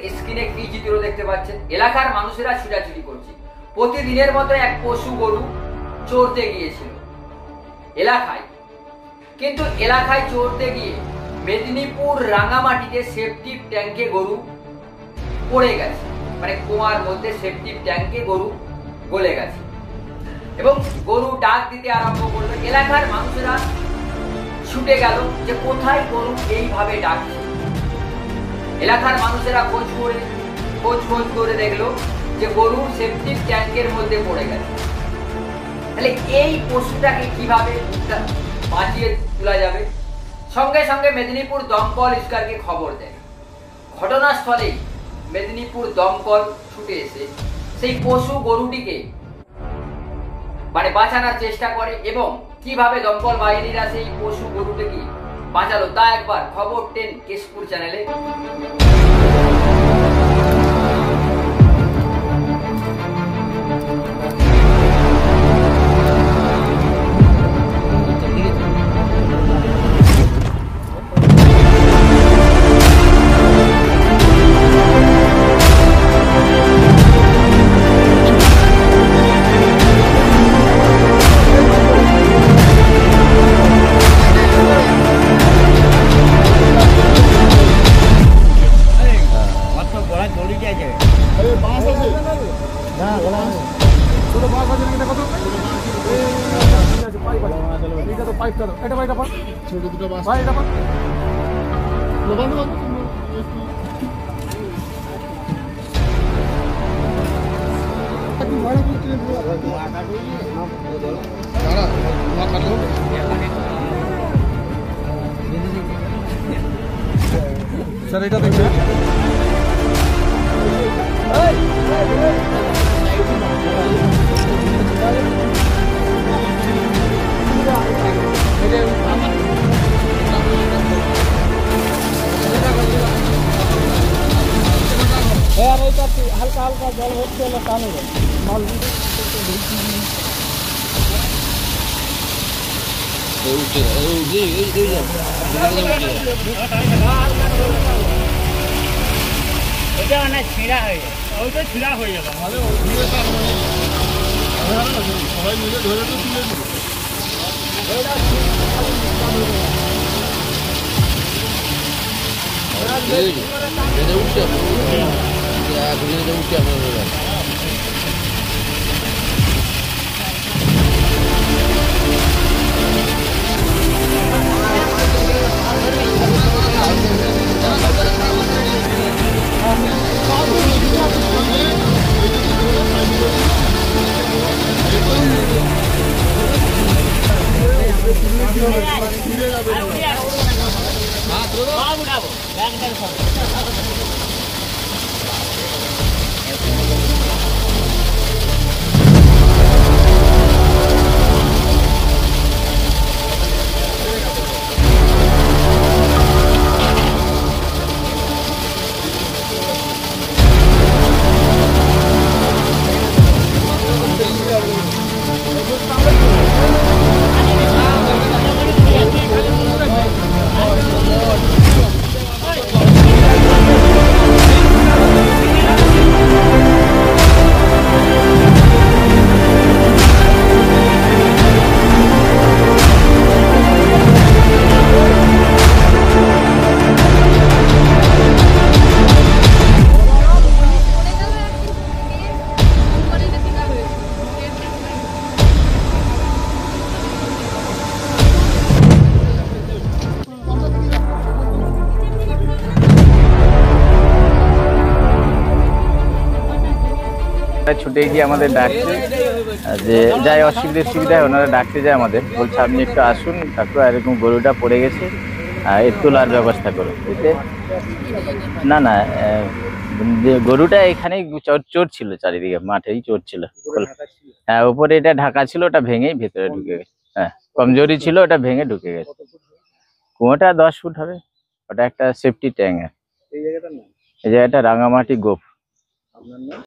স্ক্রিনে কি চিত্র দেখতে পাচ্ছেন? এলাকার মানুষেরা ছুটাছুটি করছে। প্রতিদিনের মতো এক পশু গরু চড়তে গিয়েছিল এলাকায়, কিন্তু এলাকায় চড়তে গিয়ে মেদিনীপুর রাঙামাটিতে সেপটিক ট্যাঙ্কে গরু পড়ে গেছে, মানে কুয়ার মধ্যে সেপটিক ট্যাঙ্কে গরু গলে গেছে এবং গরু ডাক দিতে আরম্ভ করলো। এলাকার মানুষেরা ছুটে গেল যে কোথায় গরু এইভাবে ডাকছে। এলাকার মানুষেরা খোঁজ করে দেখলো যে গরু সেপটিক ট্যাঙ্কের মধ্যে পড়ে গেছে। তাহলে এই পশুটাকে কিভাবে বাঁচিয়ে তোলা যাবে? সঙ্গে সঙ্গে মেদিনীপুর দমকল ইস্কারকে খবর দেয়। ঘটনাস্থলেই মেদিনীপুর দমকল ছুটে এসে সেই পশু গরুটিকে বাঁচানোর চেষ্টা করে এবং কিভাবে দমকল বাহিনীরা সেই পশু গরুটিকে বাঁচালো তা একবার খবর 10 কেশপুর চ্যানেলে। স্যার এটা দেখবেন হালকা হালকা জল হচ্ছে টানে মাল এটা মানে ছিঁড়া হয়ে যাবে, ওইটা ছিঁড়া হয়ে যাবে। সবাই মিলে ধরে তো তুলে ছুটে গিয়ে আমাদের ডাকছে যে যাই সুবিধা হয় ওনারা ডাকতে যায় আমাদের, বলছে আপনি একটু আসুন কাকু, এরকম গরুটা পড়ে গেছে এর তোলার ব্যবস্থা করো। এতে না না গরুটা এখানেই চড়ছিল, চারিদিকে মাঠেই চড়ছিল। হ্যাঁ, উপরে এটা ঢাকা ছিল, ওটা ভেঙেই ভেতরে ঢুকে গেছে। হ্যাঁ, কমজোরি ছিল, ওটা ভেঙে ঢুকে গেছে। কুয়োটা 10 ফুট হবে, ওটা একটা সেফটি ট্যাঙ্ক। এই জায়গাটা রাঙামাটি গোপ।